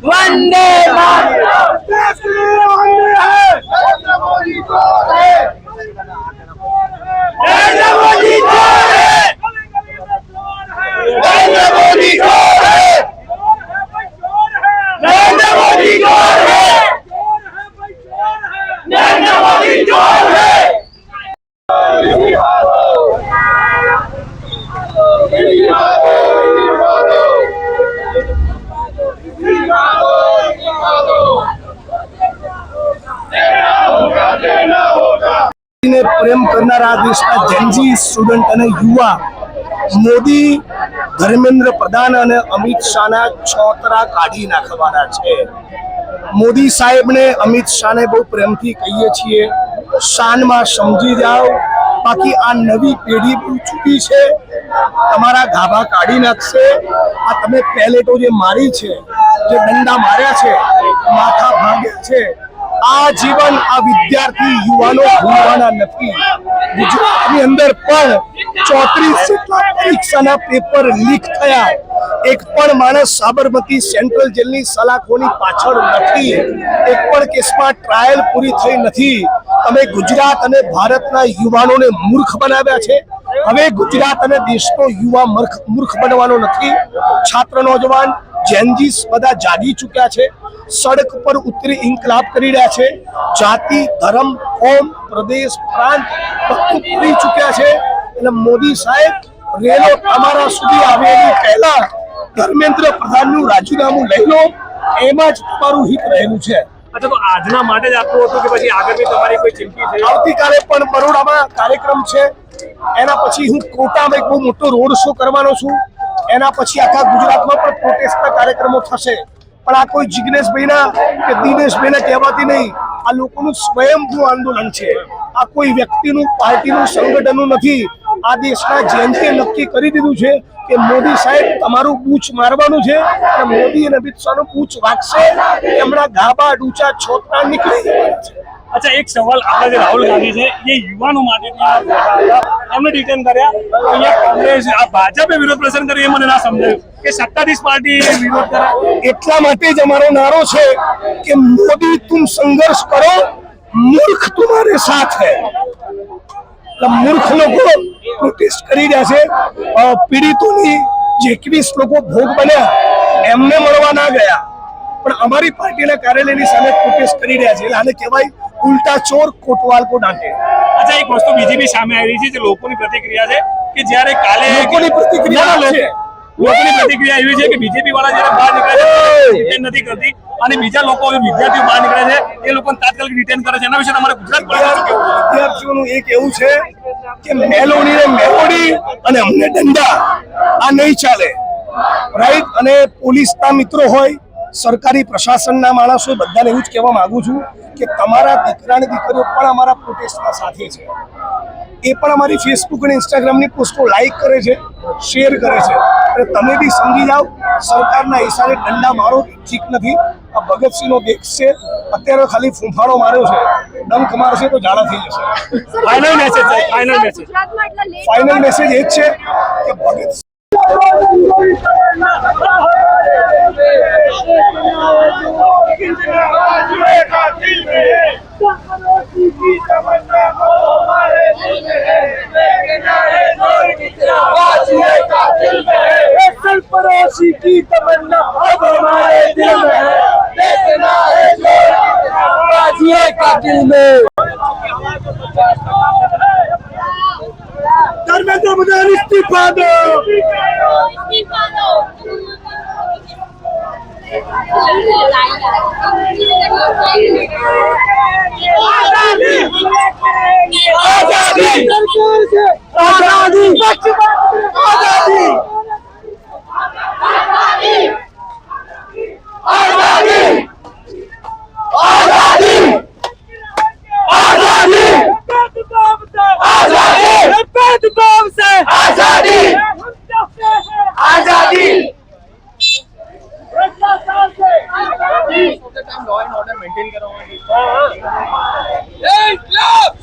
वंदे प्रेम करनारा देशना Gen Z student અને યુવા મોદી ધર્મેન્દ્ર પ્રધાન અને અમિત શાહના છોતરા કાઢી નાખવાના છે। મોદી સાહેબને અમિત શાહને બહુ પ્રેમથી કહીએ છીએ શાનમાં સમજી જાઓ, બાકી આ નવી પેઢી બહુ છૂટી છે, તમારા ગાભા કાઢી નાખશે। આ તમે પેલેટો જે મારી છે, જે દંડા માર્યા છે, માથા ભાગ્યા છે, आजीवन आ विद्यार्थी युवाओं भूलवाना नहीं। गुजरात अंदर पण 34 परीक्षा पेपर लीक थया, एक पण माणस साबरमती सेंट्रल जेलनी सलाखोनी पाछळ नहीं, एक पण केसमां ट्रायल पूरी थई नहीं। तमे गुजरात अने भारतना युवानोने मूर्ख बनाव्या छे। हवे गुजरात अने देशनो युवा मूर्ख बनवानो नहीं। छात्र नौजवान जेनजीस बधा जागी चुक्या छे, सड़क पर उतरी इंकलाब करी रह्या छे। जाति धर्म कौम प्रदेश प्रांत બધું ભૂલી ચૂક્યા છે। એટલે મોદી સાહેબ રેલો તમારા સુધી આવે એની પહેલા ધર્મેન્દ્ર પ્રધાનનું રાજીનામું લઈ લો, એમાં જ તમારું હિત રહેલું છે। अच्छा, तो આજના માટે જ આટલું હતું કે પછી આગળ બી તમારી કોઈ ચિંતા છે? આવતીકાલે પણ બરોડામાં કાર્યક્રમ છે, એના પછી હું કોટામાં એક બહુ મોટો રોડ શો કરવાનો છું, એના પછી આખા ગુજરાતમાં પણ પ્રોટેસ્ટના કાર્યક્રમો થશે। પણ આ કોઈ જિગ્નેશભાઈના કે દિનેશભાઈના કહેવાથી નહીં, આ લોકોનું સ્વયંભૂ આંદોલન છે। આ કોઈ વ્યક્તિનું પાર્ટીનું સંગઠનનું નથી। આ દેશના જેનજીએ નક્કી કરી દીધું છે કે મોદી સાહેબ તમારું બૂચ મારવાનું છે, અને મોદી અને અમિત શાહનું બૂચ વાગશે, એમના ગાબા ડૂચા છોતરા નીકળી જવાના છે। अच्छा, एक सवाल आपका जो राहुल गांधी है ये युवाओं માટે એમને ડિટેન કર્યા, અહીંયા કોંગ્રેસ આ ભાજપે વિરોધ પ્રદર્શન કર્યું, એ મને ના સમજાયું કે સત્તાધીશ પાર્ટી વિરોધ કરે। એટલા માટે જ અમારો નારો છે કે મોદી तुम संघर्ष करो, मूर्ख तुम्हारे साथ है। मूर्ख लोगो प्रोटेस्ट કરી રહ્યા છે। પીડિતોની જે 21 લોકો ભોગ બન્યા એમને મળવા ના ગયા, પણ અમારી પાર્ટીના કાર્યાલયની સામે પ્રોટેસ્ટ કરી રહ્યા છે। આને કહેવાય ઉલટા ચોર કોટવાલ કો ડાંટે। अच्छा, एक वस्तु बीजी भी सामे આવી રહી છે જે લોકોની પ્રતિક્રિયા છે કે જ્યારે કાલે લોકોની પ્રતિક્રિયા છે, લોકોની પ્રતિક્રિયા એવી છે કે બીજેપી વાળા જ્યારે બહાર નીકળે છે ડિટેન નથી કરતી, અને બીજા લોકો વિદ્યાર્થીઓ બહાર નીકળે છે એ લોકોને તાત્કાલિક ડિટેન કરે છે। એના વિશે તમારે ગુજરાત વિદ્યાર્થીઓનું એક એવું છે કે મેલોડી ને મેલોડી અને અમને દંડા, આ નહીં ચાલે, રાઈટ। અને પોલીસના મિત્રો હોય, સરકારી પ્રશાસનના માણસો, બધાને એવું જ કહેવા માંગુ છું કે તમારા દીકરા અને દીકરીઓ પણ અમારા પ્રોટેસ્ટમાં સાથે છે। એ પણ અમારી ફેસબુક અને ઇન્સ્ટાગ્રામની પોસ્ટો લાઈક કરે છે, શેર કરે છે, અને તમે બી સમજી જાઓ સરકારના હિસાબે દંડા મારો ઠીક નથી। આ ભગતસિંહનો દેશ છે, અત્યારે ખાલી ફૂંફાડો માર્યો છે, ડંખ મારશે તો ઝાડા થઈ જશે। ફાઇનલ મેસેજ એ જ છે કે ભગત सरफरोशी की तमन्ना अब हमारे दिल में है, देखना है बाजिए का दिल में। धर्मेंद्र प्रधान इस्तीफा दो। आजादी आजादी आजादी आजादी आजादी आजादी आजादी आजादी आजादी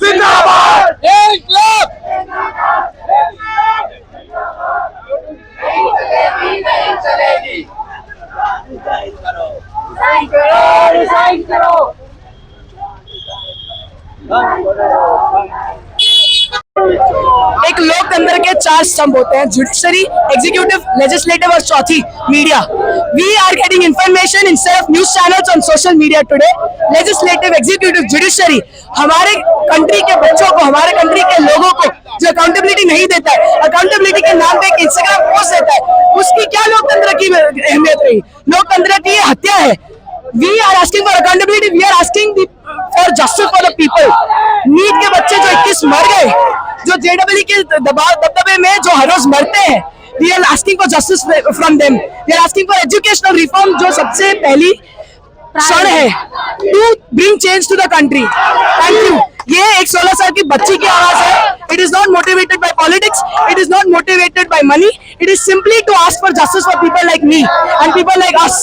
जिंदाबाद। चार स्तंभ होते हैं, जुडिशरी, एग्जीक्यूटिव, लेजिस्लेटिव और चौथी media. We are getting information instead of news channels on social media today. Legislative, executive, judiciary हमारे कंट्री के बच्चों को, हमारे कंट्री के लोगों को जो अकाउंटेबिलिटी नहीं देता है, अकाउंटेबिलिटी के नाम पे एक इंस्टाग्राम पोस्ट देता है, उसकी क्या लोकतंत्र की अहमियत रही? लोकतंत्र की ये हत्या है. We are asking for accountability. We are asking for justice for the people. NEET के बच्चे जो 21 मर गए, जो JEE के दबदबे में जो हर रोज मरते हैं, we are asking for justice from them. We are asking for educational reform, जो सबसे पहली क्षण है to bring change to the country. Thank you. ये एक 16 साल की बच्ची की आवाज है. It is not motivated by politics. It is not motivated by money. It is simply to ask for justice for people like me and people like us.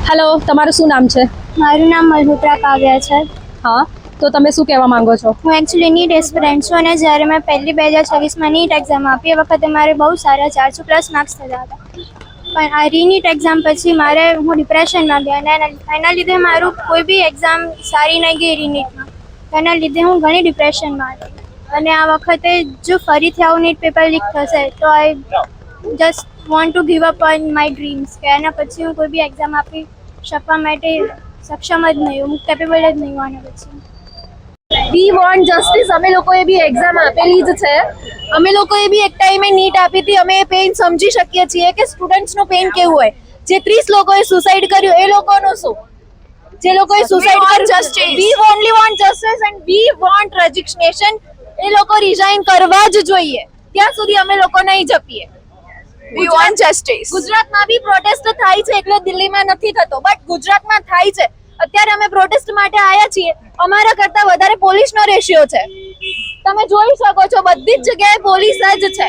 Hello, તમારું શું નામ છે? મારું નામ મલ્હોત્રા કાવ્યા છે. હા, તો તમે શું કહેવા માંગો છો? હું એકચ્યુઅલી નીટ એસ્પિરન્ટ છું અને જ્યારે મેં પહેલી 2026માં નીટ એક્ઝામ આપી એ વખતે મારે બહુ સારા 400+ માર્ક્સ થયા હતા. પણ આ રીનીટ એક્ઝામ પછી હું ડિપ્રેશનમાં ગઈ અને એના લીધે મારું કોઈ બી એક્ઝામ સારી નહીં ગઈ રીનીટમાં. એના લીધે હું ઘણી ડિપ્રેશનમાં હતી અને આ વખતે જો ફરીથી આવું નીટ પેપર લીક થશે તો I just want to give up on my dreams કે એના પછી હું કોઈ બી એક્ઝામ આપી શકવા માટે સક્ષમ જ નહીં, હું કેપેબલ જ નહીં હું આના પછી. વી વોન્ટ જસ્ટિસ. અમે લોકોએ બી એક્ઝામ આપેલી જ છે. અમે લોકોએ બી એક ટાઈમે નીટ આપી હતી. અમે એ પેઇન સમજી શકીએ છીએ કે સ્ટુડન્ટ્સનું પેઇન કેવું હોય. જે 30 લોકોએ સુસાઇડ કર્યું એ લોકોનું શું? જે લોકોએ સુસાઇડ કર્યું, we only want justice and we want resignation. એ લોકો રિઝાઇન કરવા જ જોઈએ. ત્યાં સુધી અમે લોકો નહીં જપીએ. વી વોન્ટ જસ્ટિસ. ગુજરાતમાં બી પ્રોટેસ્ટ થાય છે, એટલે દિલ્હીમાં નથી થતો, બટ ગુજરાતમાં થાય છે. અત્યારે અમે પ્રોટેસ્ટ માટે આવ્યા છીએ. અમારા કરતા વધારે પોલીસનો રેશિયો છે. તમે જોઈ શકો છો બધી જ જગ્યાએ પોલીસ જ છે.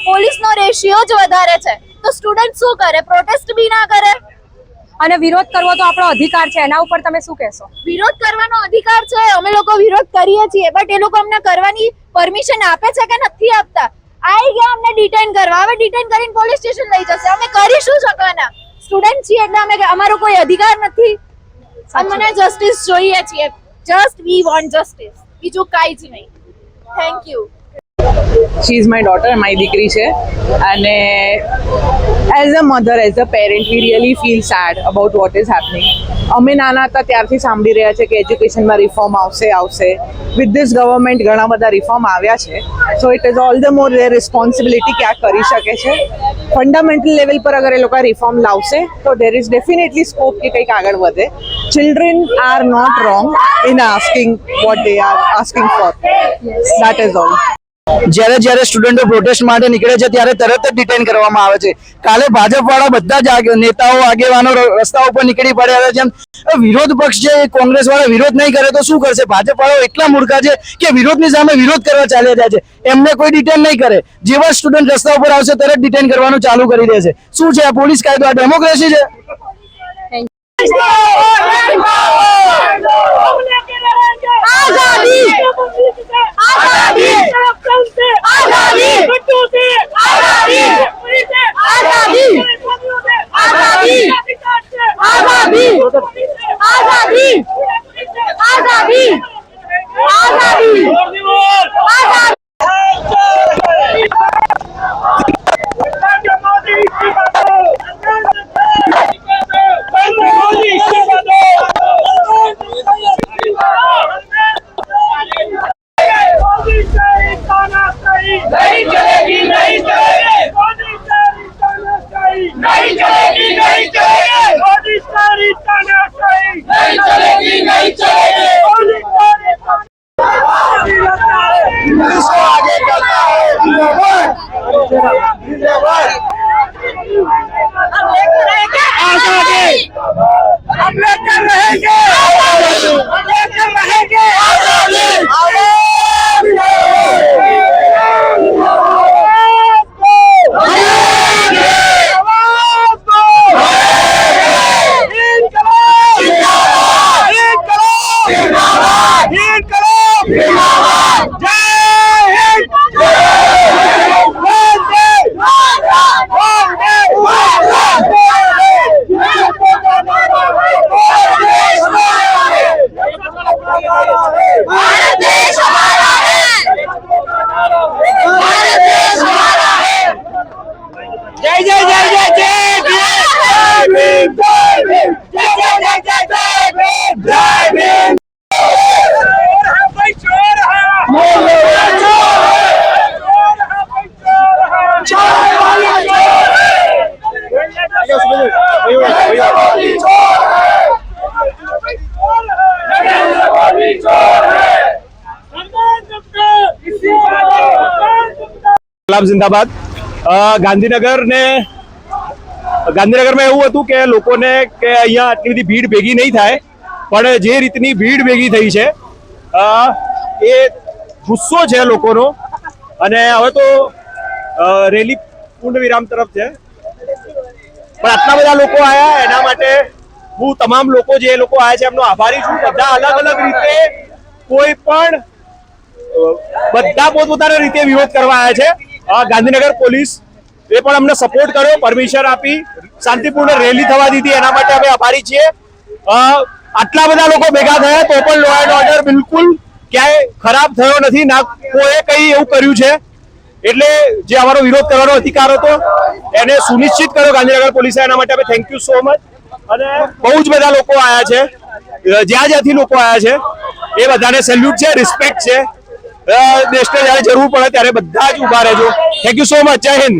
પોલીસનો રેશિયો જ વધારે છે. તો સ્ટુડન્ટ શું કરે? પ્રોટેસ્ટ બી ના કરે. અને વિરોધ કરવો તો આપણો અધિકાર છે. એના ઉપર તમે શું કહેશો? વિરોધ કરવાનો અધિકાર છે. અમે લોકો વિરોધ કરીએ છીએ, બટ એ લોકો અમને કરવાની પરમિશન આપે છે કે નથી આપતા? આવી ગયા અમને ડિટેન કરવા. હવે ડિટેન કરીને પોલીસ સ્ટેશન લઈ જશે. અમે કરી શું શકવાના? સ્ટુડન્ટ છીએ એટલે અમે, અમારો કોઈ અધિકાર નથી. અમને જસ્ટિસ જોઈએ છીએ. Just we want justice. બીજું કાંઈ જ નહીં. Thank you. She is my daughter, મારી દીકરી છે. અને as a mother, as a parent, we really feel sad about what is happening. અમે નાના હતા ત્યારથી સાંભળી રહ્યા છે કે એજ્યુકેશનમાં રિફોર્મ આવશે. વિથ ધીસ ગવર્મેન્ટ ઘણા બધા રિફોર્મ આવ્યા છે. So it is all the more there responsibility કે આ કરી શકે છે. ફંડામેન્ટલ લેવલ પર અગર એ લોકો રિફોર્મ લાવશે તો દેર ઇઝ ડેફિનેટલી સ્કોપ કે કંઈક આગળ વધે. Children are not wrong in asking what they are asking for. That is all. જ્યારે સ્ટુડન્ટો પ્રોટેસ્ટ માટે નીકળે છે ત્યારે તરત જ ડિટેન કરવામાં આવે છે. કાલે ભાજપ વાળા બધા જ નેતાઓ, આગેવાનો રસ્તા ઉપર નીકળી પડ્યા હતા. જેમ વિરોધ પક્ષ છે, કોંગ્રેસ વાળા વિરોધ નહીં કરે તો શું કરશે? ભાજપ વાળાઓ એટલા મૂર્ખા છે કે વિરોધની સામે વિરોધ કરવા ચાલ્યા જાય છે. એમને કોઈ ડિટેન નહીં કરે. જેવા સ્ટુડન્ટ રસ્તા ઉપર આવશે તરત ડિટેન કરવાનું ચાલુ કરી દે છે. શું છે આ પોલીસ કાયદો? આ ડેમોક્રેસી છે? आजादी, आजादी, आजादी, आजादी, आजादी, आजादी, आजादी, आजादी, आजादी, आजादी, हम लेकर रहेंगे, हम लेकर रहेंगे, भारत देश ઇન્કલાબ જિંદાબાદ. ગાંધીનગરમાં એવું હતું કે લોકોને કે અહીંયા આટલી બધી ભીડ ભેગી નહીં થાય, પણ જે રીતની ભીડ ભેગી થઈ છે એ ગુસ્સો છે લોકોનો. અને હવે તો રેલી પૂર્ણ વિરામ તરફ છે, પણ આટલા બધા લોકો આવ્યા એના માટે હું તમામ લોકો જે લોકો આવ્યા છે એમનો આભારી છું. બધા અલગ અલગ રીતે કોઈ પણ બધા પોતપોતાની રીતે વિરોધ કરવા આવ્યા છે. ગાંધીનગર પોલીસ એ પણ અમને સપોર્ટ કર્યો, પરમિશન આપી, શાંતિપૂર્ણ રેલી થવા દીધી, એના માટે અમે આભારી છીએ. આટલા બધા લોકો ભેગા થયા તો પણ લો એન્ડ ઓર્ડર બિલકુલ ક્યાંય ખરાબ થયો નથી, ના કોઈ કઈ એવું કર્યું છે. એટલે જે અમારો વિરોધ કરવાનો અધિકાર હતો એને સુનિશ્ચિત કર્યો ગાંધીનગર પોલીસે, એના માટે અમે થેન્ક યુ સો મચ. અને બહુ જ બધા લોકો આવ્યા છે, જ્યાં જ્યાંથી લોકો આવ્યા છે એ બધાને સેલ્યુટ છે, રિસ્પેક્ટ છે. દેશને જયારે જરૂર પડે ત્યારે બધા જ ઉભા રહેજો. Thank you so much. જય હિન્દ.